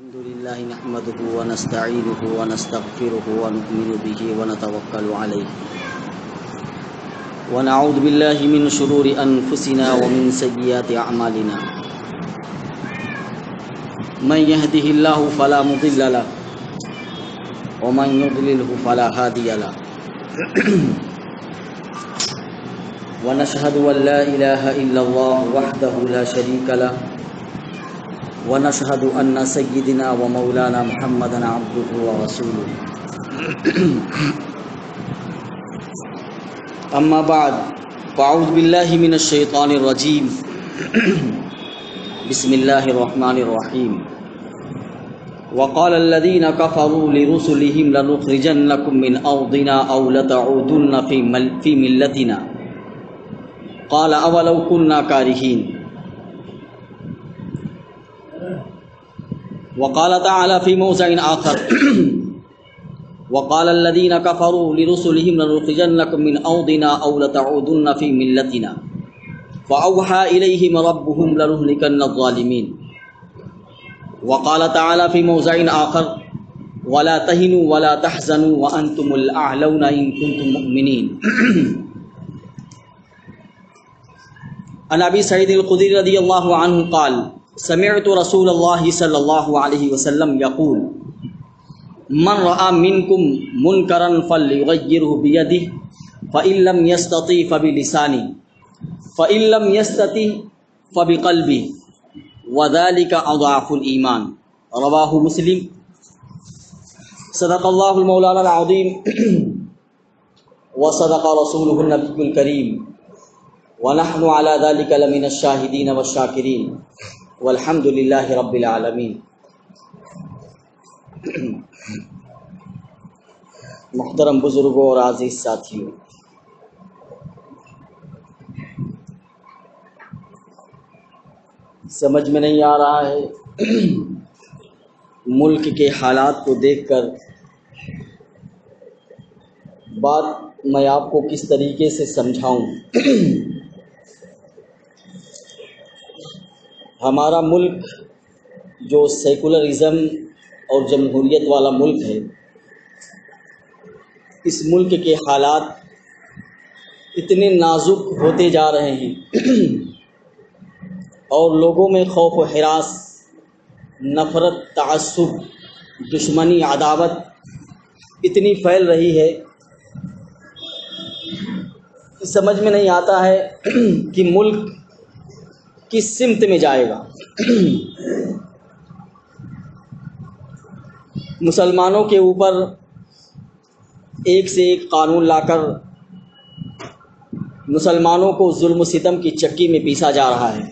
الحمد لله نحمده ونستعينه ونستغفره ونؤمن به ونتوكل عليه ونعوذ بالله من شرور أنفسنا ومن سيئات أعمالنا من يهده الله فلا مضل له ومن يضلله فلا هادي له ونشهد أن لا إله إلا الله وحده لا شريك له ونشهد أن سيدنا ومولانا محمدا عبده ورسوله أما بعد فأعوذ بالله من الشيطان الرجيم بسم الله الرحمن الرحيم وقال الذين كفروا لرسلهم لنخرجنكم من أرضنا أو لتعودن في ملتنا قال أولو كنا كارهين وقال تعالى في موضع آخر وقال الذين كفروا لرسلهم لنخرجنكم من أرضنا أو لتعودن في ملتنا فأوحى إليهم ربهم لنهلكن الظالمين وقال تعالى في موضع آخر ولا تهنوا ولا تحزنوا وأنتم الأعلون إن كنتم مؤمنين عن أبي سعيد الخدري رضي الله عنه قال سمعت رسول الله صلى الله عليه وسلم يقول من رأى منكم منكرا فليغيره بيده فإن لم يستطع فبلسانه فإن لم يستطع فبقلبه وذلك أضعف الإيمان رواه مسلم صدق الله المولانا العظيم وصدق رسوله النبي الكريم ونحن على ذلك لمن الشاهدين والشاكرين والحمد للہ رب العالمین۔ محترم بزرگوں اور عزیز ساتھیوں، سمجھ میں نہیں آ رہا ہے ملک کے حالات کو دیکھ کر بات میں آپ کو کس طریقے سے سمجھاؤں۔ ہمارا ملک جو سیکولرزم اور جمہوریت والا ملک ہے، اس ملک کے حالات اتنے نازک ہوتے جا رہے ہیں اور لوگوں میں خوف و ہراس، نفرت، تعصب، دشمنی، عداوت اتنی پھیل رہی ہے کہ سمجھ میں نہیں آتا ہے کہ ملک کس سمت میں جائے گا۔ مسلمانوں کے اوپر ایک سے ایک قانون لا کر مسلمانوں کو ظلم و ستم کی چکی میں پیسا جا رہا ہے۔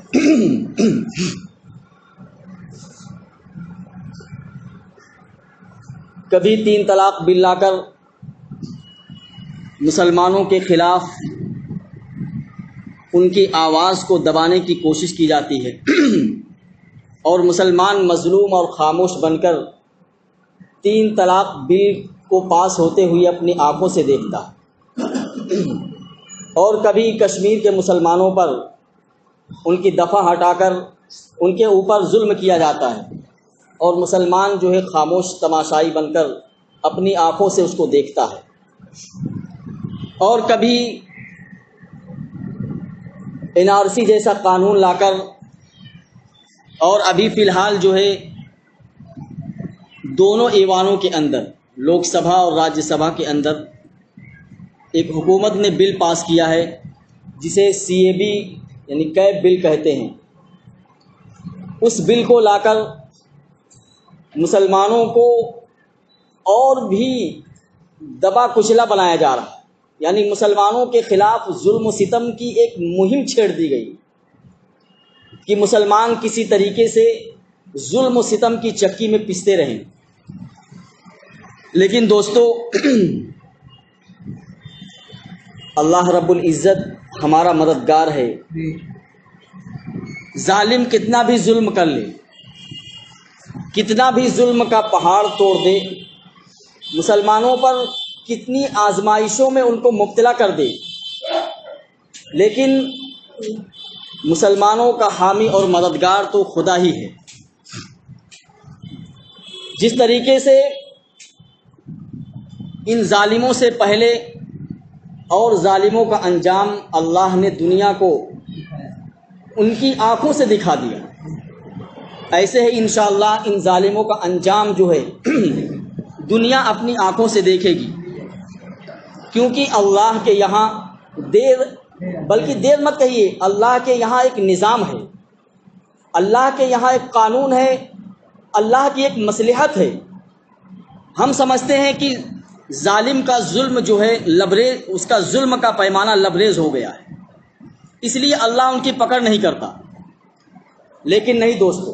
کبھی 3 طلاق بل لا کر مسلمانوں کے خلاف ان کی آواز کو دبانے کی کوشش کی جاتی ہے اور مسلمان مظلوم اور خاموش بن کر 3 طلاق بل کو پاس ہوتے ہوئے اپنی آنکھوں سے دیکھتا ہے۔ اور کبھی کشمیر کے مسلمانوں پر ان کی دفعہ ہٹا کر ان کے اوپر ظلم کیا جاتا ہے اور مسلمان جو ہے خاموش تماشائی بن کر اپنی آنکھوں سے اس کو دیکھتا ہے۔ اور کبھی NRC جیسا قانون لا کر، اور ابھی فی الحال جو ہے دونوں ایوانوں کے اندر، لوک سبھا اور راجیہ سبھا کے اندر ایک حکومت نے بل پاس کیا ہے جسے CAB یعنی کیب بل کہتے ہیں۔ اس بل کو لا کر مسلمانوں کو اور بھی دبا کچلا بنایا جا رہا ہے، یعنی مسلمانوں کے خلاف ظلم و ستم کی ایک مہم چھیڑ دی گئی کہ مسلمان کسی طریقے سے ظلم و ستم کی چکی میں پستے رہیں۔ لیکن دوستو، اللہ رب العزت ہمارا مددگار ہے۔ ظالم کتنا بھی ظلم کر لے، کتنا بھی ظلم کا پہاڑ توڑ دے، مسلمانوں پر کتنی آزمائشوں میں ان کو مبتلا کر دے، لیکن مسلمانوں کا حامی اور مددگار تو خدا ہی ہے۔ جس طریقے سے ان ظالموں سے پہلے اور ظالموں کا انجام اللہ نے دنیا کو ان کی آنکھوں سے دکھا دیا، ایسے ہی انشاءاللہ ان ظالموں کا انجام جو ہے دنیا اپنی آنکھوں سے دیکھے گی، کیونکہ اللہ کے یہاں بلکہ دیر مت کہیے، اللہ کے یہاں ایک نظام ہے، اللہ کے یہاں ایک قانون ہے، اللہ کی ایک مصلحت ہے۔ ہم سمجھتے ہیں کہ ظالم کا ظلم جو ہے لبریز، اس کا ظلم کا پیمانہ لبریز ہو گیا ہے، اس لیے اللہ ان کی پکڑ نہیں کرتا، لیکن نہیں دوستو،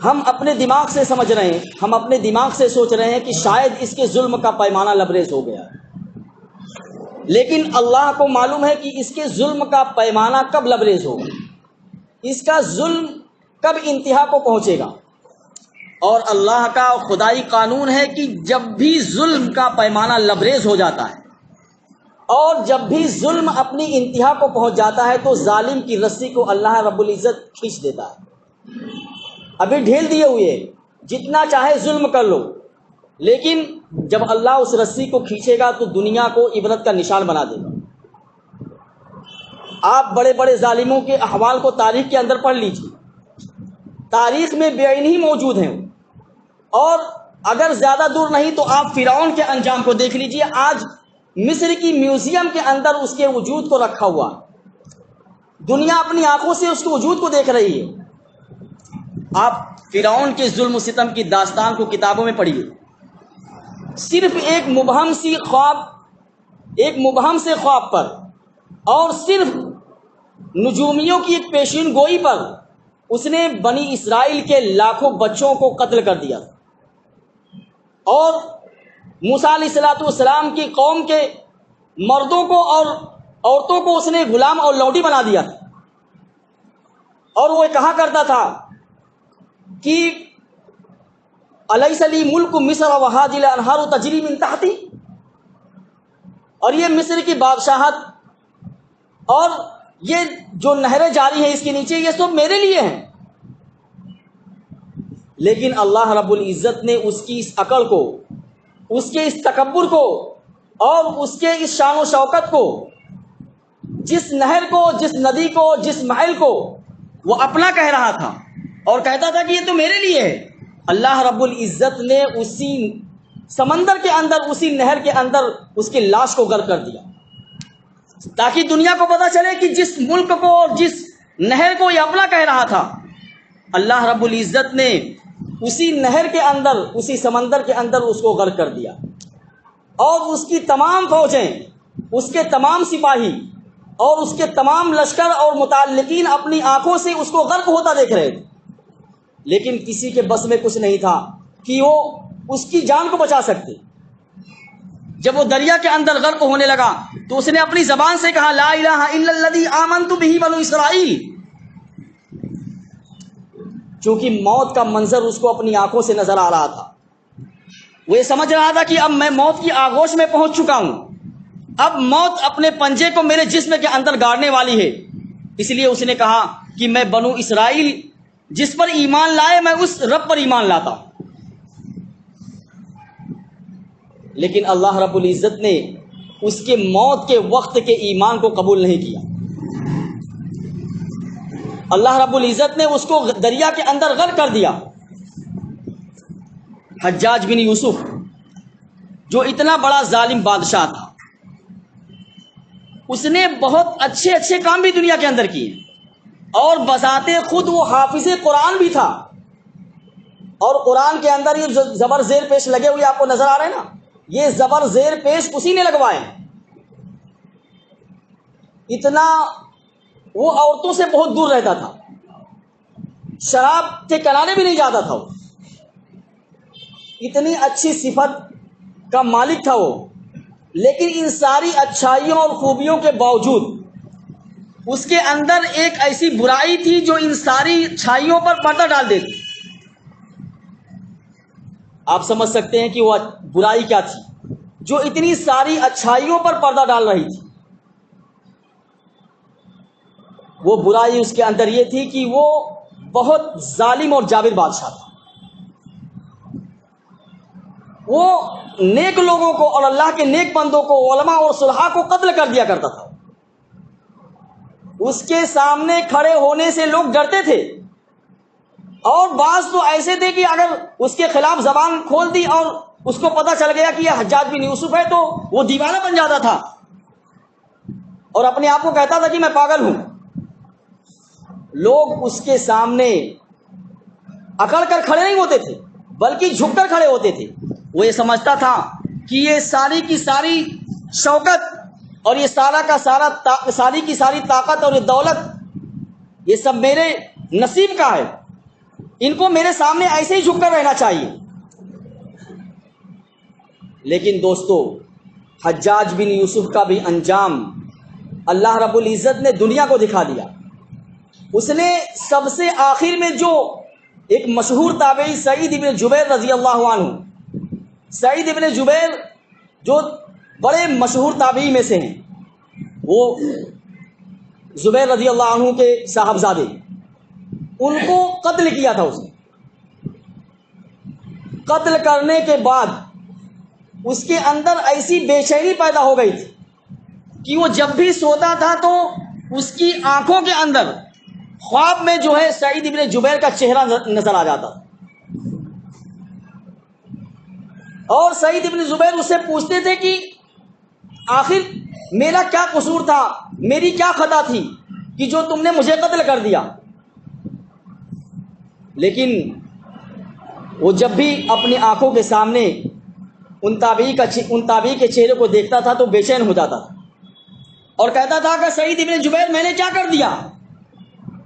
ہم اپنے دماغ سے سمجھ رہے ہیں، ہم اپنے دماغ سے سوچ رہے ہیں کہ شاید اس کے ظلم کا پیمانہ لبریز ہو گیا ہے، لیکن اللہ کو معلوم ہے کہ اس کے ظلم کا پیمانہ کب لبریز ہوگا، اس کا ظلم کب انتہا کو پہنچے گا۔ اور اللہ کا خدائی قانون ہے کہ جب بھی ظلم کا پیمانہ لبریز ہو جاتا ہے اور جب بھی ظلم اپنی انتہا کو پہنچ جاتا ہے تو ظالم کی رسی کو اللہ رب العزت کھینچ دیتا ہے۔ ابھی ڈھیل دیے ہوئے جتنا چاہے ظلم کر لو، لیکن جب اللہ اس رسی کو کھینچے گا تو دنیا کو عبرت کا نشان بنا دے گا۔ آپ بڑے بڑے ظالموں کے احوال کو تاریخ کے اندر پڑھ لیجیے، تاریخ میں بے عین ہی موجود ہیں، اور اگر زیادہ دور نہیں تو آپ فرعون کے انجام کو دیکھ لیجیے۔ آج مصر کی میوزیم کے اندر اس کے وجود کو رکھا ہوا، دنیا اپنی آنکھوں سے اس کے وجود کو دیکھ رہی ہے۔ آپ فرعون کے ظلم و ستم کی داستان کو کتابوں میں پڑھیے، صرف ایک مبہم سے خواب پر اور صرف نجومیوں کی ایک پیشین گوئی پر اس نے بنی اسرائیل کے لاکھوں بچوں کو قتل کر دیا، اور موسیٰ علیہ الصلوۃ والسلام کی قوم کے مردوں کو اور عورتوں کو اس نے غلام اور لونڈی بنا دیا، اور وہ کہا کرتا تھا کہ الیس لی ملک مصر وہذہ الانہار تجری من تحتی، اور یہ مصر کی بادشاہت اور یہ جو نہریں جاری ہیں اس کے نیچے، یہ سب میرے لیے ہیں۔ لیکن اللہ رب العزت نے اس کی اس عقل کو، اس کے اس تکبر کو اور اس کے اس شان و شوکت کو، جس نہر کو، جس ندی کو، جس محل کو وہ اپنا کہہ رہا تھا اور کہتا تھا کہ یہ تو میرے لیے ہے، اللہ رب العزت نے اسی سمندر کے اندر، اسی نہر کے اندر اس کی لاش کو غرق کر دیا، تاکہ دنیا کو پتا چلے کہ جس ملک کو اور جس نہر کو یہ اپنا کہہ رہا تھا، اللہ رب العزت نے اسی نہر کے اندر، اسی سمندر کے اندر اس کو غرق کر دیا، اور اس کی تمام فوجیں، اس کے تمام سپاہی اور اس کے تمام لشکر اور متعلقین اپنی آنکھوں سے اس کو غرق ہوتا دیکھ رہے تھے، لیکن کسی کے بس میں کچھ نہیں تھا کہ وہ اس کی جان کو بچا سکتے۔ جب وہ دریا کے اندر غرق ہونے لگا تو اس نے اپنی زبان سے کہا لا الہ الا الذی آمنت بہ بنو اسرائیل، چونکہ موت کا منظر اس کو اپنی آنکھوں سے نظر آ رہا تھا، وہ یہ سمجھ رہا تھا کہ اب میں موت کی آغوش میں پہنچ چکا ہوں، اب موت اپنے پنجے کو میرے جسم کے اندر گاڑنے والی ہے، اس لیے اس نے کہا کہ میں بنو اسرائیل جس پر ایمان لائے میں اس رب پر ایمان لاتا ہوں۔ لیکن اللہ رب العزت نے اس کے موت کے وقت کے ایمان کو قبول نہیں کیا، اللہ رب العزت نے اس کو دریا کے اندر غرق کر دیا۔ حجاج بن یوسف جو اتنا بڑا ظالم بادشاہ تھا، اس نے بہت اچھے اچھے کام بھی دنیا کے اندر کیے، اور بذات خود وہ حافظ قرآن بھی تھا، اور قرآن کے اندر یہ زبر زیر پیش لگے ہوئے آپ کو نظر آ رہے ہیں نا، یہ زبر زیر پیش اسی نے لگوائے۔ اتنا وہ عورتوں سے بہت دور رہتا تھا، شراب کے کنارے بھی نہیں جاتا تھا، وہ اتنی اچھی صفت کا مالک تھا وہ، لیکن ان ساری اچھائیوں اور خوبیوں کے باوجود اس کے اندر ایک ایسی برائی تھی جو ان ساری اچھائیوں پر پردہ ڈال دیتی۔ آپ سمجھ سکتے ہیں کہ وہ برائی کیا تھی جو اتنی ساری اچھائیوں پر پردہ ڈال رہی تھی۔ وہ برائی اس کے اندر یہ تھی کہ وہ بہت ظالم اور جابر بادشاہ تھا۔ وہ نیک لوگوں کو اور اللہ کے نیک بندوں کو، علماء اور صلحاء کو قتل کر دیا کرتا تھا۔ اس کے سامنے کھڑے ہونے سے لوگ ڈرتے تھے، اور بعض تو ایسے تھے کہ اگر اس کے خلاف زبان کھول دی اور اس کو پتہ چل گیا کہ یہ حجاج بن یوسف ہے تو وہ دیوانہ بن جاتا تھا اور اپنے آپ کو کہتا تھا کہ میں پاگل ہوں۔ لوگ اس کے سامنے اکڑ کر کھڑے نہیں ہوتے تھے بلکہ جھک کر کھڑے ہوتے تھے۔ وہ یہ سمجھتا تھا کہ یہ ساری کی ساری شوکت اور یہ ساری کی ساری طاقت اور یہ دولت یہ سب میرے نصیب کا ہے، ان کو میرے سامنے ایسے ہی جھک کر رہنا چاہیے۔ لیکن دوستو، حجاج بن یوسف کا بھی انجام اللہ رب العزت نے دنیا کو دکھا دیا۔ اس نے سب سے آخر میں جو ایک مشہور تابعی سعید ابن جبیر رضی اللہ عنہ، سعید ابن جبیر جو بڑے مشہور تابعی میں سے ہیں، وہ زبیر رضی اللہ عنہ کے صاحبزادے، ان کو قتل کیا تھا اس نے۔ قتل کرنے کے بعد اس کے اندر ایسی بے چینی پیدا ہو گئی تھی کہ وہ جب بھی سوتا تھا تو اس کی آنکھوں کے اندر خواب میں جو ہے سعید ابن جبیر کا چہرہ نظر آ جاتا، اور سعید ابن جبیر اس سے پوچھتے تھے کہ آخر میرا کیا قصور تھا، میری کیا خطا تھی کہ جو تم نے مجھے قتل کر دیا۔ لیکن وہ جب بھی اپنی آنکھوں کے سامنے ان تابعی کے چہرے کو دیکھتا تھا تو بے چین ہو جاتا تھا اور کہتا تھا کہ سعید ابن جبیر میں نے کیا کر دیا،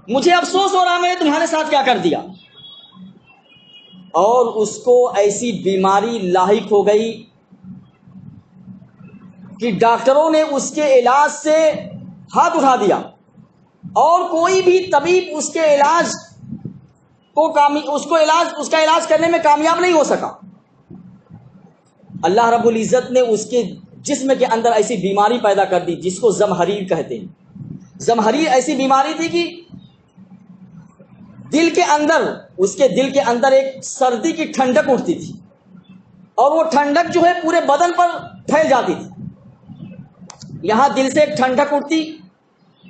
مجھے افسوس ہو رہا میں نے تمہارے ساتھ کیا کر دیا۔ اور اس کو ایسی بیماری لاحق ہو گئی کہ ڈاکٹروں نے اس کے علاج سے ہاتھ اٹھا دیا اور کوئی بھی طبیب اس کا علاج کرنے میں کامیاب نہیں ہو سکا۔ اللہ رب العزت نے اس کے جسم کے اندر ایسی بیماری پیدا کر دی جس کو زمہریر کہتے ہیں۔ زمہریر ایسی بیماری تھی کہ اس کے دل کے اندر ایک سردی کی ٹھنڈک اٹھتی تھی اور وہ ٹھنڈک جو ہے پورے بدن پر پھیل جاتی تھی۔ یہاں دل سے ایک ٹھنڈک اٹھتی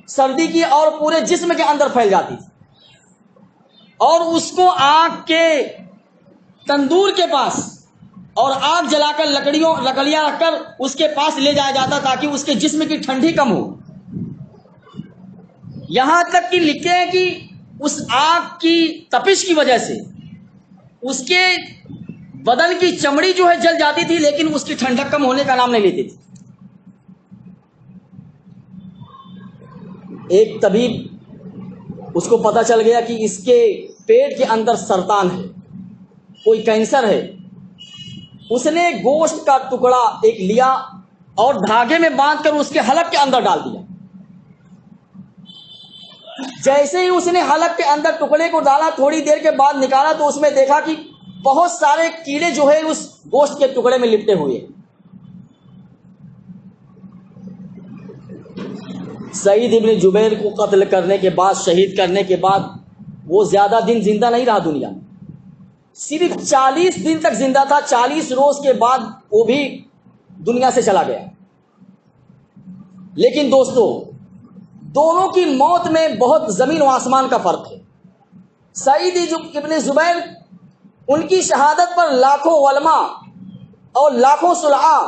سردی کی اور پورے جسم کے اندر پھیل جاتی تھی، اور اس کو آگ کے تندور کے پاس اور آگ جلا کر لکڑیاں رکھ کر اس کے پاس لے جایا جاتا تاکہ اس کے جسم کی ٹھنڈی کم ہو۔ یہاں تک کہ لکھتے ہیں کہ اس آگ کی تپش کی وجہ سے اس کے بدن کی چمڑی جو ہے جل جاتی تھی، لیکن اس کی ٹھنڈک کم ہونے کا نام نہیں لیتی تھی۔ ایک طبیب اس کو پتہ چل گیا کہ اس کے پیٹ کے اندر سرطان ہے، کوئی کینسر ہے۔ اس نے گوشت کا ٹکڑا ایک لیا اور دھاگے میں باندھ کر اس کے حلق کے اندر ڈال دیا۔ جیسے ہی اس نے حلق کے اندر ٹکڑے کو ڈالا، تھوڑی دیر کے بعد نکالا تو اس میں دیکھا کہ بہت سارے کیڑے جو ہے اس گوشت کے ٹکڑے میں لپٹے ہوئے۔ سعید ابن جبیر کو قتل کرنے کے بعد، شہید کرنے کے بعد، وہ زیادہ دن زندہ نہیں رہا دنیا میں، صرف 40 دن تک زندہ تھا۔ 40 روز کے بعد وہ بھی دنیا سے چلا گیا۔ لیکن دوستو، دونوں کی موت میں بہت زمین و آسمان کا فرق ہے۔ سعید ابن جبیر، ان کی شہادت پر لاکھوں علماء اور لاکھوں صلحاء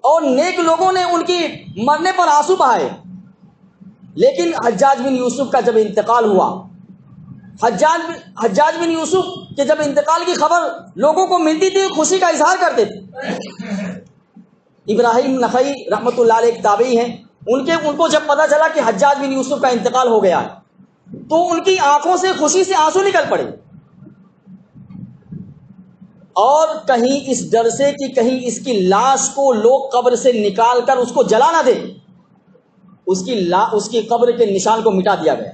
اور نیک لوگوں نے ان کی مرنے پر آنسو بہائے، لیکن حجاج بن یوسف کا جب انتقال ہوا، حجاج بن یوسف کے جب انتقال کی خبر لوگوں کو ملتی تھی، خوشی کا اظہار کرتے تھے۔ ابراہیم نخعی رحمۃ اللہ علیہ ایک تابعی ہیں، ان کو جب پتا چلا کہ حجاج بن یوسف کا انتقال ہو گیا تو ان کی آنکھوں سے خوشی سے آنسو نکل پڑے، اور کہیں اس ڈر سے کہ کہیں اس کی لاش کو لوگ قبر سے نکال کر اس کو جلا نہ دیں، اس کی قبر کے نشان کو مٹا دیا گیا۔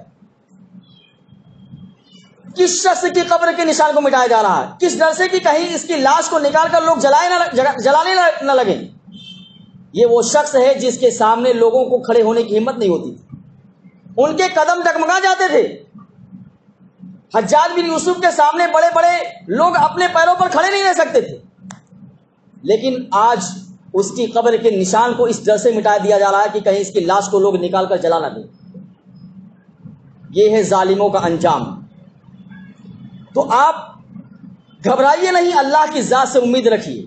کس شخص کی قبر کے نشان کو مٹایا جا رہا ہے؟ کس ڈر سے کہ کہیں اس کی لاش کو نکال کر لوگ جلانے نہ لگیں۔ یہ وہ شخص ہے جس کے سامنے لوگوں کو کھڑے ہونے کی ہمت نہیں ہوتی تھی، ان کے قدم ڈگمگا جاتے تھے۔ حجاج بن یوسف کے سامنے بڑے بڑے لوگ اپنے پیروں پر کھڑے نہیں رہ سکتے تھے۔ لیکن آج اس کی قبر کے نشان کو اس ڈر سے مٹا دیا جا رہا ہے کہ کہیں اس کی لاش کو لوگ نکال کر جلا نہ دیں۔ یہ ہے ظالموں کا انجام۔ تو آپ گھبرائیے نہیں، اللہ کی ذات سے امید رکھیے،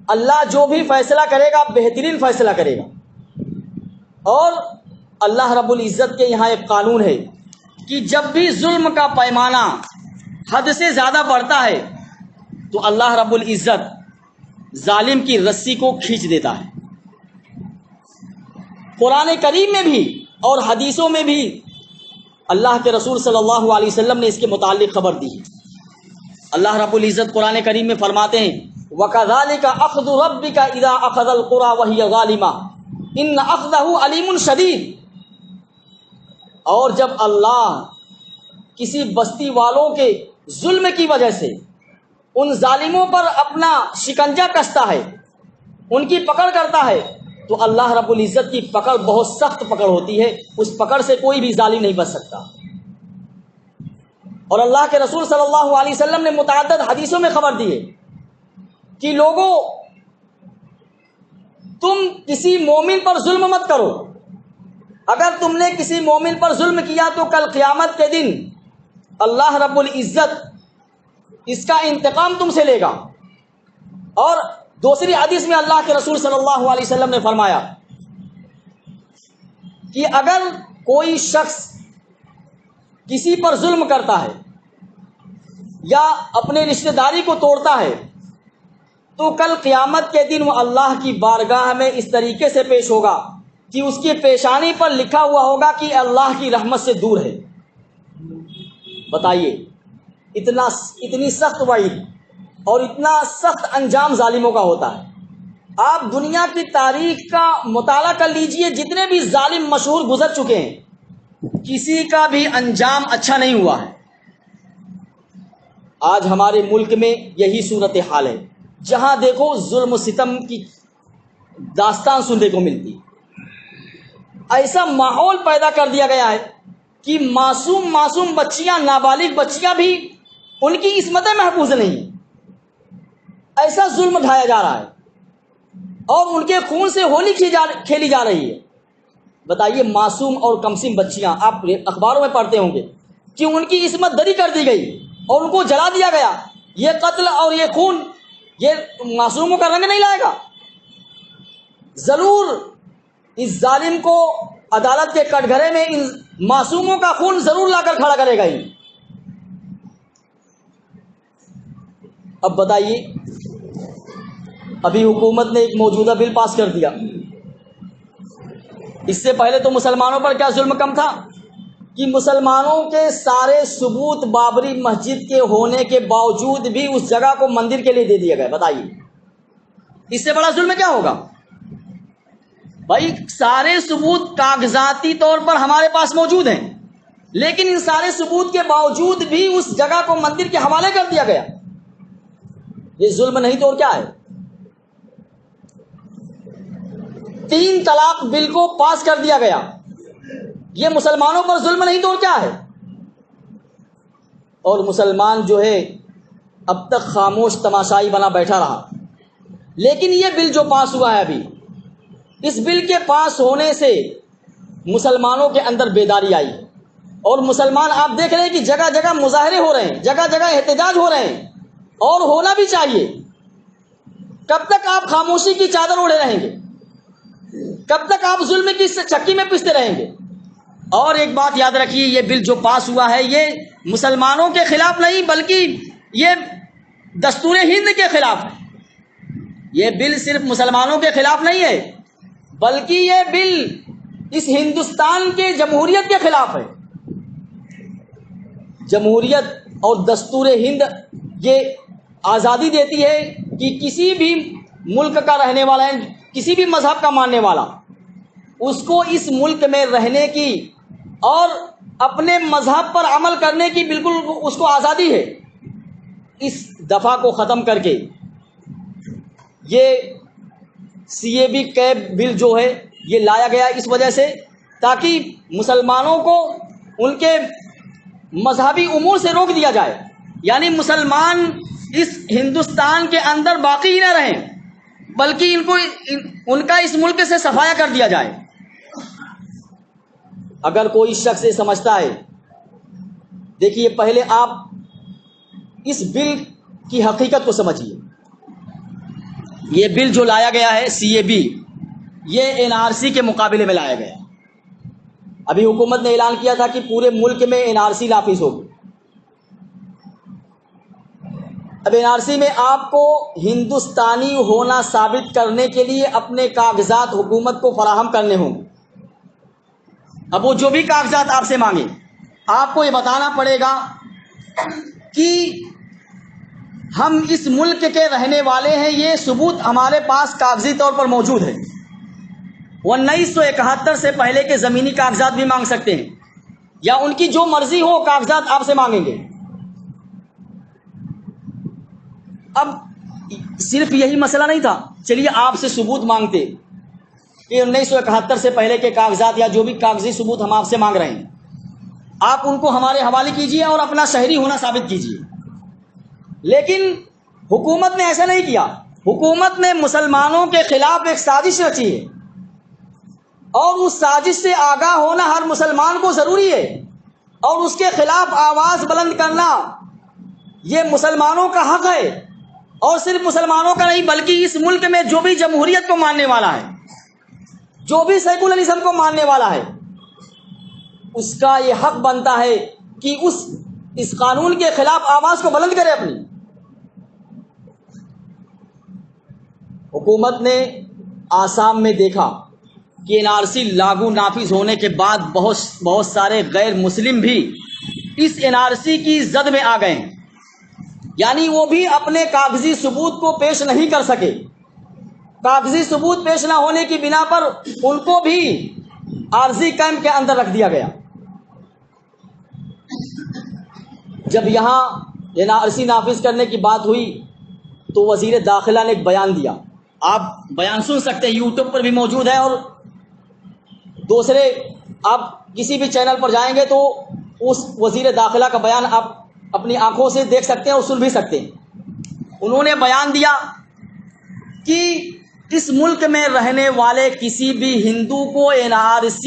اللہ جو بھی فیصلہ کرے گا بہترین فیصلہ کرے گا۔ اور اللہ رب العزت کے یہاں ایک قانون ہے کہ جب بھی ظلم کا پیمانہ حد سے زیادہ بڑھتا ہے تو اللہ رب العزت ظالم کی رسی کو کھینچ دیتا ہے۔ قرآن کریم میں بھی اور حدیثوں میں بھی اللہ کے رسول صلی اللہ علیہ وسلم نے اس کے متعلق خبر دی ہے۔ اللہ رب العزت قرآن کریم میں فرماتے ہیں وَكَذَلِكَ أَخْذُ رَبِّكَ إِذَا أَخَذَ الْقُرَى وَهِيَ ظَالِمَةٌ إِنَّ أَخْذَهُ عَلِيمٌ شَدِيدٌ۔ اور جب اللہ کسی بستی والوں کے ظلم کی وجہ سے ان ظالموں پر اپنا شکنجہ کستا ہے، ان کی پکڑ کرتا ہے، تو اللہ رب العزت کی پکڑ بہت سخت پکڑ ہوتی ہے، اس پکڑ سے کوئی بھی ظالم نہیں بچ سکتا۔ اور اللہ کے رسول صلی اللہ علیہ وسلم نے متعدد حدیثوں میں خبر دی ہے کہ لوگوں، تم کسی مومن پر ظلم مت کرو، اگر تم نے کسی مومن پر ظلم کیا تو کل قیامت کے دن اللہ رب العزت اس کا انتقام تم سے لے گا۔ اور دوسری حدیث میں اللہ کے رسول صلی اللہ علیہ وسلم نے فرمایا کہ اگر کوئی شخص کسی پر ظلم کرتا ہے یا اپنے رشتہ داری کو توڑتا ہے تو کل قیامت کے دن وہ اللہ کی بارگاہ میں اس طریقے سے پیش ہوگا کہ اس کی پیشانی پر لکھا ہوا ہوگا کہ اللہ کی رحمت سے دور ہے۔ بتائیے اتنی سخت وعید اور اتنا سخت انجام ظالموں کا ہوتا ہے۔ آپ دنیا کی تاریخ کا مطالعہ کر لیجئے، جتنے بھی ظالم مشہور گزر چکے ہیں کسی کا بھی انجام اچھا نہیں ہوا ہے۔ آج ہمارے ملک میں یہی صورتحال ہے، جہاں دیکھو ظلم و ستم کی داستان سننے کو ملتی۔ ایسا ماحول پیدا کر دیا گیا ہے کہ معصوم بچیاں، نابالغ بچیاں بھی ان کی عصمتیں محفوظ نہیں، ایسا ظلم ڈھایا جا رہا ہے اور ان کے خون سے ہولی کھیلی جا رہی ہے۔ بتائیے معصوم اور کمسن بچیاں، آپ اخباروں میں پڑھتے ہوں گے کہ ان کی عصمت دری کر دی گئی اور ان کو جلا دیا گیا۔ یہ قتل اور یہ خون یہ معصوموں کا رنگ نہیں لائے گا؟ ضرور اس ظالم کو عدالت کے کٹگھرے میں ان معصوموں کا خون ضرور لا کر کھڑا کرے گا ہی۔ اب بتائیے، ابھی حکومت نے ایک موجودہ بل پاس کر دیا، اس سے پہلے تو مسلمانوں پر کیا ظلم کم تھا کہ مسلمانوں کے سارے ثبوت بابری مسجد کے ہونے کے باوجود بھی اس جگہ کو مندر کے لیے دے دیا گیا۔ بتائیے اس سے بڑا ظلم کیا ہوگا؟ بھائی سارے ثبوت کاغذاتی طور پر ہمارے پاس موجود ہیں، لیکن ان سارے ثبوت کے باوجود بھی اس جگہ کو مندر کے حوالے کر دیا گیا۔ یہ ظلم نہیں تو اور کیا ہے؟ 3 طلاق بل کو پاس کر دیا گیا، یہ مسلمانوں پر ظلم نہیں تو اور کیا ہے؟ اور مسلمان جو ہے اب تک خاموش تماشائی بنا بیٹھا رہا۔ لیکن یہ بل جو پاس ہوا ہے ابھی، اس بل کے پاس ہونے سے مسلمانوں کے اندر بیداری آئی، اور مسلمان آپ دیکھ رہے ہیں کہ جگہ جگہ مظاہرے ہو رہے ہیں، جگہ جگہ احتجاج ہو رہے ہیں، اور ہونا بھی چاہیے۔ کب تک آپ خاموشی کی چادر اوڑھے رہیں گے؟ کب تک آپ ظلم کی چکی میں پستے رہیں گے؟ اور ایک بات یاد رکھیے، یہ بل جو پاس ہوا ہے یہ مسلمانوں کے خلاف نہیں بلکہ یہ دستور ہند کے خلاف ہے۔ یہ بل صرف مسلمانوں کے خلاف نہیں ہے بلکہ یہ بل اس ہندوستان کے جمہوریت کے خلاف ہے۔ جمہوریت اور دستور ہند یہ آزادی دیتی ہے کہ کسی بھی ملک کا رہنے والا ہے، کسی بھی مذہب کا ماننے والا، اس کو اس ملک میں رہنے کی اور اپنے مذہب پر عمل کرنے کی بالکل اس کو آزادی ہے۔ اس دفعہ کو ختم کر کے یہ CAB کیب بل جو ہے یہ لایا گیا اس وجہ سے تاکہ مسلمانوں کو ان کے مذہبی امور سے روک دیا جائے، یعنی مسلمان اس ہندوستان کے اندر باقی ہی نہ رہیں، بلکہ ان کا اس ملک سے صفایا کر دیا جائے۔ اگر کوئی شخص یہ سمجھتا ہے، دیکھیے پہلے آپ اس بل کی حقیقت کو سمجھیے۔ یہ بل جو لایا گیا ہے CAB، یہ NRC کے مقابلے میں لایا گیا۔ ابھی حکومت نے اعلان کیا تھا کہ پورے ملک میں NRC نافذ ہوگی۔ اب NRC میں آپ کو ہندوستانی ہونا ثابت کرنے کے لیے اپنے کاغذات حکومت کو فراہم کرنے ہوں گے۔ اب وہ جو بھی کاغذات آپ سے مانگے، آپ کو یہ بتانا پڑے گا کہ ہم اس ملک کے رہنے والے ہیں، یہ ثبوت ہمارے پاس کاغذی طور پر موجود ہے۔ 1971 سے پہلے کے زمینی کاغذات بھی مانگ سکتے ہیں، یا ان کی جو مرضی ہو کاغذات آپ سے مانگیں گے۔ اب صرف یہی مسئلہ نہیں تھا، چلیے آپ سے ثبوت مانگتے کہ 1971 سے پہلے کے کاغذات یا جو بھی کاغذی ثبوت ہم آپ سے مانگ رہے ہیں، آپ ان کو ہمارے حوالے کیجئے اور اپنا شہری ہونا ثابت کیجئے۔ لیکن حکومت نے ایسا نہیں کیا۔ حکومت نے مسلمانوں کے خلاف ایک سازش رچی ہے، اور اس سازش سے آگاہ ہونا ہر مسلمان کو ضروری ہے، اور اس کے خلاف آواز بلند کرنا یہ مسلمانوں کا حق ہے، اور صرف مسلمانوں کا نہیں بلکہ اس ملک میں جو بھی جمہوریت کو ماننے والا ہے، جو بھی سیکولرزم کو ماننے والا ہے، اس کا یہ حق بنتا ہے کہ اس قانون کے خلاف آواز کو بلند کرے اپنی۔ حکومت نے آسام میں دیکھا کہ NRC لاگو نافذ ہونے کے بعد بہت سارے غیر مسلم بھی اس NRC کی زد میں آ گئے ہیں، یعنی وہ بھی اپنے کاغذی ثبوت کو پیش نہیں کر سکے۔ کاغذی ثبوت پیش نہ ہونے کی بنا پر ان کو بھی عارضی کیمپ کے اندر رکھ دیا گیا۔ جب یہاں NRC نافذ کرنے کی بات ہوئی تو وزیر داخلہ نے ایک بیان دیا۔ آپ بیان سن سکتے ہیں، یوٹیوب پر بھی موجود ہے، اور دوسرے آپ کسی بھی چینل پر جائیں گے تو اس وزیر داخلہ کا بیان آپ اپنی آنکھوں سے دیکھ سکتے ہیں اور سن بھی سکتے ہیں۔ انہوں نے بیان دیا کہ اس ملک میں رہنے والے کسی بھی ہندو کو NRC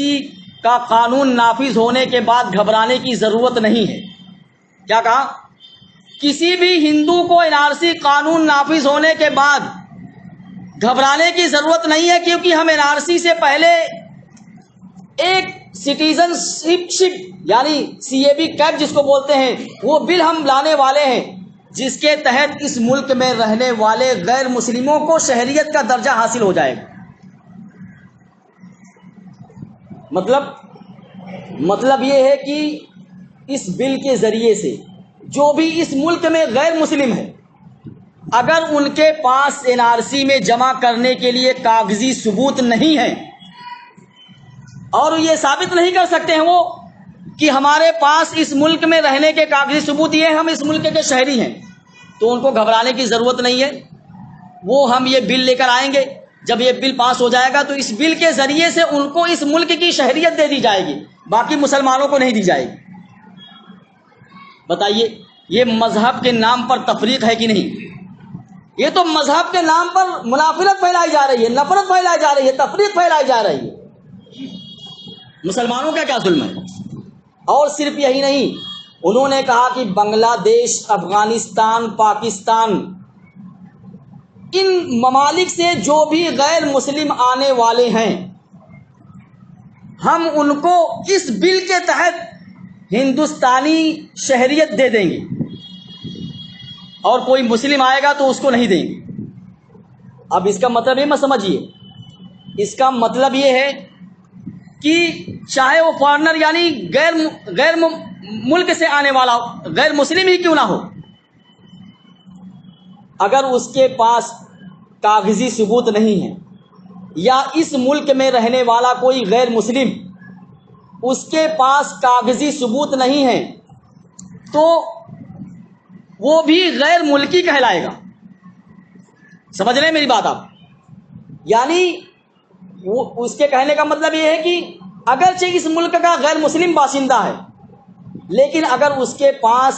کا قانون نافذ ہونے کے بعد گھبرانے کی ضرورت نہیں ہے۔ کیا کہا؟ کسی بھی ہندو کو NRC قانون نافذ ہونے کے بعد گھبرانے کی ضرورت نہیں ہے، کیونکہ ہم NRC سے پہلے ایک سٹیزن شپ یعنی CAB کیپ جس کو بولتے ہیں، وہ بل ہم لانے والے ہیں، جس کے تحت اس ملک میں رہنے والے غیر مسلموں کو شہریت کا درجہ حاصل ہو جائے گا۔ مطلب یہ ہے کہ اس بل کے ذریعے سے جو بھی اس ملک میں غیر مسلم ہے، اگر ان کے پاس NRC میں جمع کرنے کے لیے کاغذی ثبوت نہیں ہے، اور یہ ثابت نہیں کر سکتے ہیں وہ کہ ہمارے پاس اس ملک میں رہنے کے کاغذی ثبوت یہ ہم اس ملک کے شہری ہیں، تو ان کو گھبرانے کی ضرورت نہیں ہے۔ وہ ہم یہ بل لے کر آئیں گے، جب یہ بل پاس ہو جائے گا تو اس بل کے ذریعے سے ان کو اس ملک کی شہریت دے دی جائے گی، باقی مسلمانوں کو نہیں دی جائے گی۔ بتائیے یہ مذہب کے نام پر تفریق ہے کہ نہیں؟ یہ تو مذہب کے نام پر منافرت پھیلائی جا رہی ہے، نفرت پھیلائی جا رہی ہے، تفریق پھیلائی جا رہی ہے۔ مسلمانوں کا کیا ظلم ہے؟ اور صرف یہی نہیں، انہوں نے کہا کہ بنگلہ دیش، افغانستان، پاکستان، ان ممالک سے جو بھی غیر مسلم آنے والے ہیں، ہم ان کو اس بل کے تحت ہندوستانی شہریت دے دیں گے، اور کوئی مسلم آئے گا تو اس کو نہیں دیں گے۔ اب اس کا مطلب یہ مت سمجھیے، اس کا مطلب یہ ہے کہ چاہے وہ فارنر یعنی غیر ملک سے آنے والا غیر مسلم ہی کیوں نہ ہو، اگر اس کے پاس کاغذی ثبوت نہیں ہے، یا اس ملک میں رہنے والا کوئی غیر مسلم اس کے پاس کاغذی ثبوت نہیں ہے، تو وہ بھی غیر ملکی کہلائے گا۔ سمجھ رہے ہیں میری بات آپ؟ یعنی وہ اس کے کہنے کا مطلب یہ ہے کہ اگرچہ اس ملک کا غیر مسلم باشندہ ہے، لیکن اگر اس کے پاس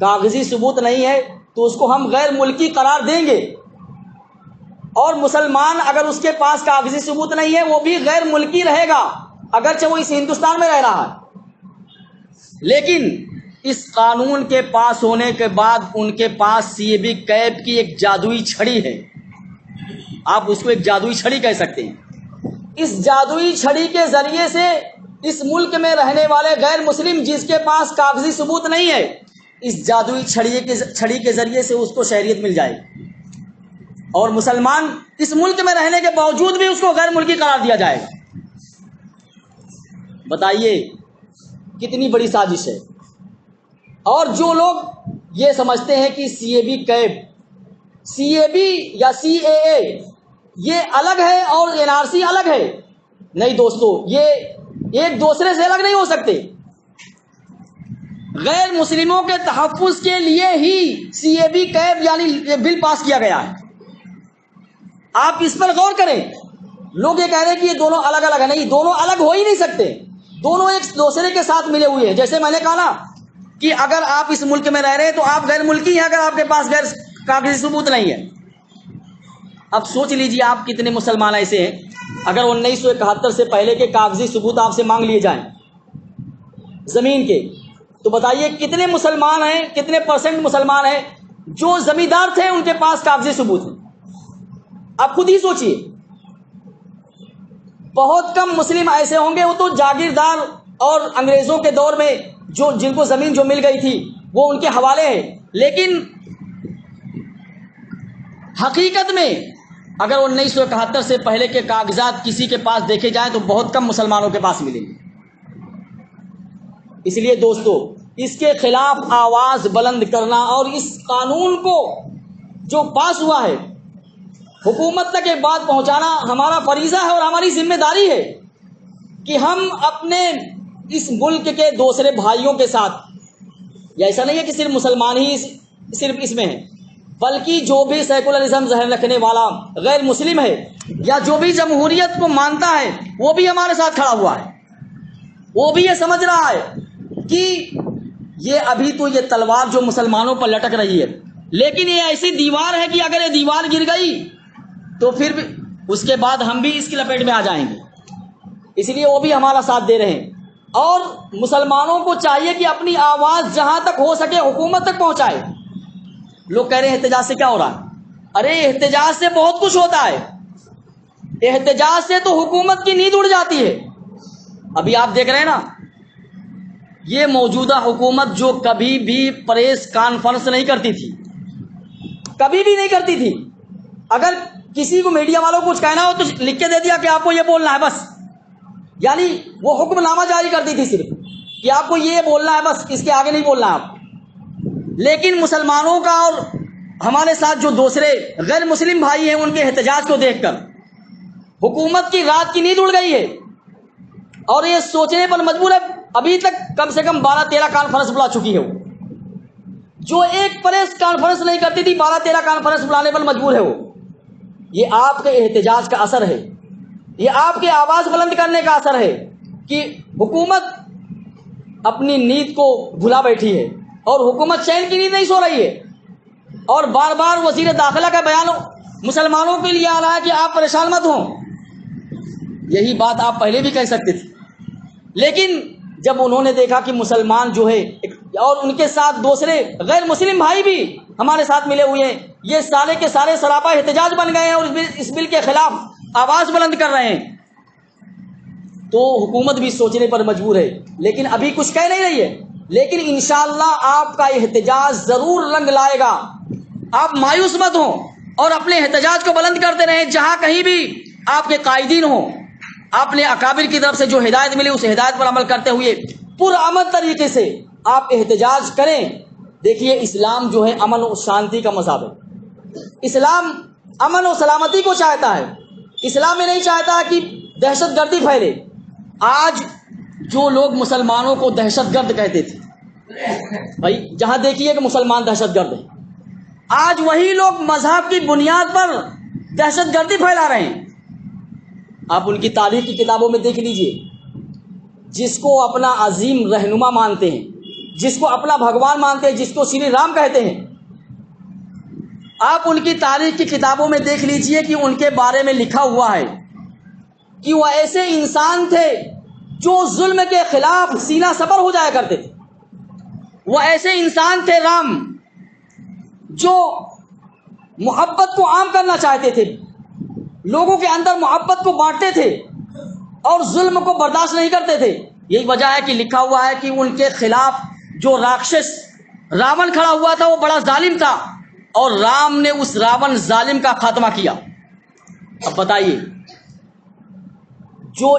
کاغذی ثبوت نہیں ہے تو اس کو ہم غیر ملکی قرار دیں گے، اور مسلمان اگر اس کے پاس کاغذی ثبوت نہیں ہے وہ بھی غیر ملکی رہے گا، اگرچہ وہ اس ہندوستان میں رہ رہا ہے۔ لیکن اس قانون کے پاس ہونے کے بعد ان کے پاس CAB کیب کی ایک جادوئی چھڑی ہے، آپ اس کو ایک جادوئی چھڑی کہہ سکتے ہیں۔ اس جادوئی چھڑی کے ذریعے سے اس ملک میں رہنے والے غیر مسلم جس کے پاس کاغذی ثبوت نہیں ہے، اس جادوئی چھڑی کے ذریعے سے اس کو شہریت مل جائے گی، اور مسلمان اس ملک میں رہنے کے باوجود بھی اس کو غیر ملکی قرار دیا جائے گا۔ بتائیے کتنی بڑی سازش ہے۔ اور جو لوگ یہ سمجھتے ہیں کہ CAB کیب، CAB یا CAA یہ الگ ہے اور NRC الگ ہے، نہیں دوستو، یہ ایک دوسرے سے الگ نہیں ہو سکتے۔ غیر مسلموں کے تحفظ کے لیے ہی CAB کیب یعنی یہ بل پاس کیا گیا ہے۔ آپ اس پر غور کریں۔ لوگ یہ کہہ رہے ہیں کہ یہ دونوں الگ الگ ہیں، نہیں، دونوں الگ ہو ہی نہیں سکتے، دونوں ایک دوسرے کے ساتھ ملے ہوئے ہیں۔ جیسے میں نے کہا نا کہ اگر آپ اس ملک میں رہ رہے ہیں تو آپ غیر ملکی ہیں اگر آپ کے پاس غیر کاغذی ثبوت نہیں ہے۔ اب سوچ لیجیے آپ کتنے مسلمان ایسے ہیں اگر 1971 سے پہلے کے کاغذی ثبوت آپ سے مانگ لیے جائیں زمین کے، تو بتائیے کتنے مسلمان ہیں، کتنے % مسلمان ہیں جو زمیندار تھے ان کے پاس کاغذی ثبوت ہے؟ آپ خود ہی سوچئے۔ بہت کم مسلم ایسے ہوں گے، وہ تو جاگیردار اور انگریزوں کے دور میں جن کو زمین جو مل گئی تھی وہ ان کے حوالے ہے، لیکن حقیقت میں اگر 1971 سے پہلے کے کاغذات کسی کے پاس دیکھے جائیں تو بہت کم مسلمانوں کے پاس ملیں گے۔ اس لیے دوستو اس کے خلاف آواز بلند کرنا اور اس قانون کو جو پاس ہوا ہے حکومت تک ایک بات پہنچانا ہمارا فریضہ ہے اور ہماری ذمہ داری ہے کہ ہم اپنے اس ملک کے دوسرے بھائیوں کے ساتھ، یا ایسا نہیں ہے کہ صرف مسلمان ہی صرف اس میں ہیں، بلکہ جو بھی سیکولرزم ذہن رکھنے والا غیر مسلم ہے یا جو بھی جمہوریت کو مانتا ہے وہ بھی ہمارے ساتھ کھڑا ہوا ہے۔ وہ بھی یہ سمجھ رہا ہے کہ یہ ابھی تو یہ تلوار جو مسلمانوں پر لٹک رہی ہے، لیکن یہ ایسی دیوار ہے کہ اگر یہ دیوار گر گئی تو پھر بھی اس کے بعد ہم بھی اس کی لپیٹ میں آ جائیں گے۔ اس لیے وہ بھی ہمارا ساتھ دے رہے ہیں، اور مسلمانوں کو چاہیے کہ اپنی آواز جہاں تک ہو سکے حکومت تک پہنچائے۔ لوگ کہہ رہے ہیں احتجاج سے کیا ہو رہا ہے؟ ارے احتجاج سے بہت کچھ ہوتا ہے، احتجاج سے تو حکومت کی نیند اڑ جاتی ہے۔ ابھی آپ دیکھ رہے ہیں نا، یہ موجودہ حکومت جو کبھی بھی پریس کانفرنس نہیں کرتی تھی، کبھی بھی نہیں کرتی تھی، اگر کسی کو میڈیا والوں کو کچھ کہنا ہو تو لکھ کے دے دیا کہ آپ کو یہ بولنا ہے بس، یعنی وہ حکم نامہ جاری کرتی تھی صرف کہ آپ کو یہ بولنا ہے بس، اس کے آگے نہیں بولنا آپ۔ لیکن مسلمانوں کا اور ہمارے ساتھ جو دوسرے غیر مسلم بھائی ہیں ان کے احتجاج کو دیکھ کر حکومت کی رات کی نیند اڑ گئی ہے، اور یہ سوچنے پر مجبور ہے۔ ابھی تک کم سے کم 12-13 کانفرنس بلا چکی ہے وہ، جو ایک پریس کانفرنس نہیں کرتی تھی 12-13 کانفرنس بلانے پر مجبور ہے وہ۔ یہ آپ کے احتجاج کا اثر ہے، یہ آپ کے آواز بلند کرنے کا اثر ہے کہ حکومت اپنی نیند کو بھلا بیٹھی ہے، اور حکومت چین کی نیند نہیں سو رہی ہے، اور بار بار وزیر داخلہ کا بیان مسلمانوں کے لیے آ رہا ہے کہ آپ پریشان مت ہوں۔ یہی بات آپ پہلے بھی کہہ سکتے تھے، لیکن جب انہوں نے دیکھا کہ مسلمان جو ہے اور ان کے ساتھ دوسرے غیر مسلم بھائی بھی ہمارے ساتھ ملے ہوئے ہیں، یہ سارے کے سارے سراپا احتجاج بن گئے ہیں اور اس بل کے خلاف آواز بلند کر رہے ہیں، تو حکومت بھی سوچنے پر مجبور ہے، لیکن ابھی کچھ کہہ نہیں رہی ہے۔ لیکن انشاءاللہ آپ کا احتجاج ضرور رنگ لائے گا۔ آپ مایوس مت ہوں اور اپنے احتجاج کو بلند کرتے رہیں، جہاں کہیں بھی آپ کے قائدین ہوں، آپ نے اکابر کی طرف سے جو ہدایت ملی اس ہدایت پر عمل کرتے ہوئے پرامن طریقے سے آپ احتجاج کریں۔ دیکھیے اسلام جو ہے امن و شانتی کا مذہب ہے، اسلام امن و سلامتی کو چاہتا ہے، اسلام میں نہیں چاہتا کہ دہشت گردی پھیلے۔ آج جو لوگ مسلمانوں کو دہشت گرد کہتے تھے، بھائی جہاں دیکھیے کہ مسلمان دہشت گرد ہیں، آج وہی لوگ مذہب کی بنیاد پر دہشت گردی پھیلا رہے ہیں۔ آپ ان کی تاریخ کی کتابوں میں دیکھ لیجئے، جس کو اپنا عظیم رہنما مانتے ہیں، جس کو اپنا بھگوان مانتے ہیں، جس کو شری رام کہتے ہیں، آپ ان کی تاریخ کی کتابوں میں دیکھ لیجئے کہ ان کے بارے میں لکھا ہوا ہے کہ وہ ایسے انسان تھے جو ظلم کے خلاف سینہ سپر ہو جایا کرتے تھے. وہ ایسے انسان تھے رام جو محبت کو عام کرنا چاہتے تھے, لوگوں کے اندر محبت کو بانٹتے تھے اور ظلم کو برداشت نہیں کرتے تھے. یہی وجہ ہے کہ لکھا ہوا ہے کہ ان کے خلاف جو راکشس راون کھڑا ہوا تھا وہ بڑا ظالم تھا اور رام نے اس راون ظالم کا خاتمہ کیا. اب بتائیے, جو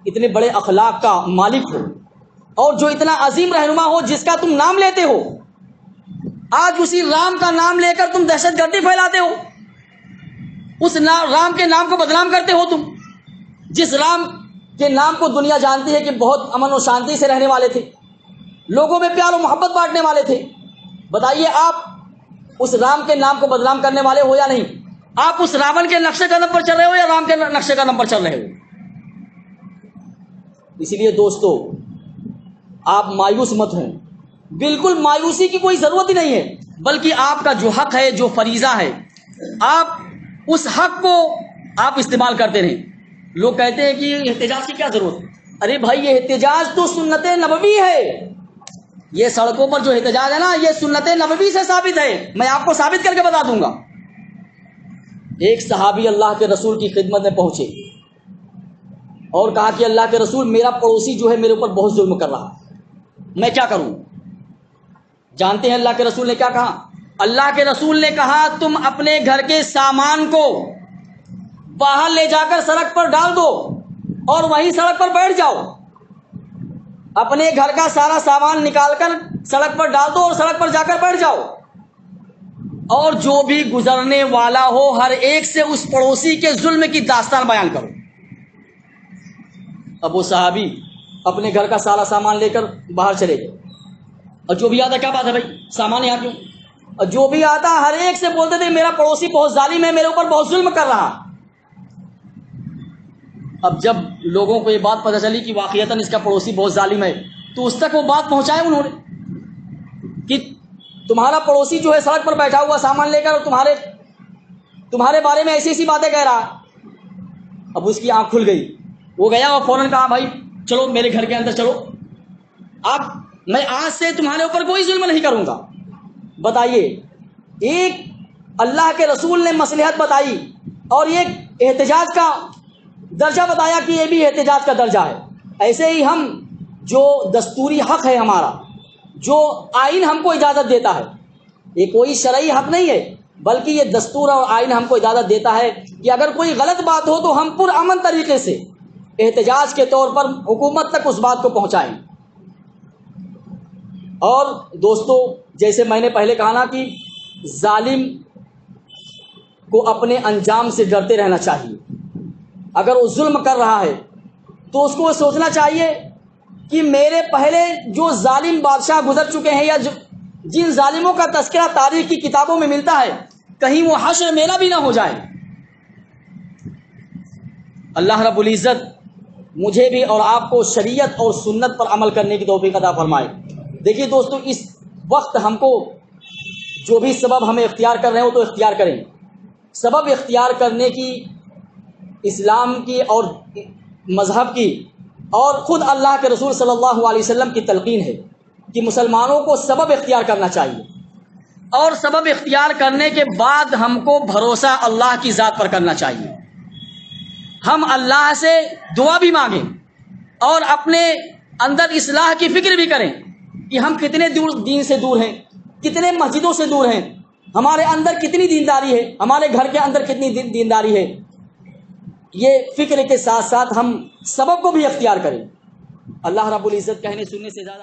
اتنے بڑے اخلاق کا مالک ہو اور جو اتنا عظیم رہنما ہو جس کا تم نام لیتے ہو, آج اسی رام کا نام لے کر تم دہشت گردی پھیلاتے ہو, اس رام کے نام کو بدنام کرتے ہو تم, جس رام کے نام کو دنیا جانتی ہے کہ بہت امن و شانتی سے رہنے والے تھے, لوگوں میں پیار و محبت بانٹنے والے تھے. بتائیے آپ اس رام کے نام کو بدنام کرنے والے ہو یا نہیں؟ آپ اس راون کے نقشے قدم پر چل رہے ہو یا رام کے نقشے قدم پر چل رہے ہو؟ اسی لیے دوستو, آپ مایوس مت ہوں, بالکل مایوسی کی کوئی ضرورت ہی نہیں ہے, بلکہ آپ کا جو حق ہے, جو فریضہ ہے, آپ اس حق کو آپ استعمال کرتے رہیں. لوگ کہتے ہیں کہ احتجاج کی کیا ضرورت ہے؟ ارے بھائی, یہ احتجاج تو سنت نبوی ہے. یہ سڑکوں پر جو احتجاج ہے نا, یہ سنت نبوی سے ثابت ہے. میں آپ کو ثابت کر کے بتا دوں گا. ایک صحابی اللہ کے رسول کی خدمت میں پہنچے اور کہا کہ اللہ کے رسول, میرا پڑوسی جو ہے میرے اوپر بہت ظلم کر رہا, میں کیا کروں؟ جانتے ہیں اللہ کے رسول نے کیا کہا؟ اللہ کے رسول نے کہا, تم اپنے گھر کے سامان کو باہر لے جا کر سڑک پر ڈال دو اور وہیں سڑک پر بیٹھ جاؤ. اپنے گھر کا سارا سامان نکال کر سڑک پر ڈال دو اور سڑک پر جا کر بیٹھ جاؤ, اور جو بھی گزرنے والا ہو ہر ایک سے اس پڑوسی کے ظلم کی داستان بیان کرو. اب وہ صحابی اپنے گھر کا سارا سامان لے کر باہر چلے گئے, اور جو بھی آتا, کیا بات ہے بھائی سامان یہاں کیوں, اور جو بھی آتا ہر ایک سے بولتے تھے میرا پڑوسی بہت ظالم ہے, میرے اوپر بہت ظلم کر رہا. اب جب لوگوں کو یہ بات پتہ چلی کہ واقعتاً اس کا پڑوسی بہت ظالم ہے, تو اس تک وہ بات پہنچائے انہوں نے کہ تمہارا پڑوسی جو ہے سڑک پر بیٹھا ہوا سامان لے کر اور تمہارے بارے میں ایسی ایسی باتیں کہہ رہا. اب اس کی آنکھ کھل گئی, وہ گیا اور فوراً کہا, بھائی چلو میرے گھر کے اندر چلو, میں آج سے تمہارے اوپر کوئی ظلم نہیں کروں گا. بتائیے, ایک اللہ کے رسول نے مصلحت بتائی اور ایک احتجاج کا درجہ بتایا کہ یہ بھی احتجاج کا درجہ ہے. ایسے ہی ہم جو دستوری حق ہے ہمارا, جو آئین ہم کو اجازت دیتا ہے, یہ کوئی شرعی حق نہیں ہے بلکہ یہ دستور اور آئین ہم کو اجازت دیتا ہے کہ اگر کوئی غلط بات ہو تو ہم پرامن طریقے سے احتجاج کے طور پر حکومت تک اس بات کو پہنچائیں. اور دوستو, جیسے میں نے پہلے کہا نا کہ ظالم کو اپنے انجام سے ڈرتے رہنا چاہیے. اگر وہ ظلم کر رہا ہے تو اس کو سوچنا چاہیے کہ میرے پہلے جو ظالم بادشاہ گزر چکے ہیں یا جن ظالموں کا تذکرہ تاریخ کی کتابوں میں ملتا ہے, کہیں وہ حشر میلہ بھی نہ ہو جائے. اللہ رب العزت مجھے بھی اور آپ کو شریعت اور سنت پر عمل کرنے کی توفیق عطا فرمائے. دیکھیے دوستو, اس وقت ہم کو جو بھی سبب ہمیں اختیار کر رہے ہو تو اختیار کریں. سبب اختیار کرنے کی اسلام کی اور مذہب کی اور خود اللہ کے رسول صلی اللہ علیہ وسلم کی تلقین ہے کہ مسلمانوں کو سبب اختیار کرنا چاہیے, اور سبب اختیار کرنے کے بعد ہم کو بھروسہ اللہ کی ذات پر کرنا چاہیے. ہم اللہ سے دعا بھی مانگیں اور اپنے اندر اصلاح کی فکر بھی کریں کہ ہم کتنے دین سے دور ہیں, کتنے مسجدوں سے دور ہیں, ہمارے اندر کتنی دینداری ہے, ہمارے گھر کے اندر کتنی دینداری ہے. یہ فکر کے ساتھ ساتھ ہم سبب کو بھی اختیار کریں. اللہ رب العزت کہنے سننے سے زیادہ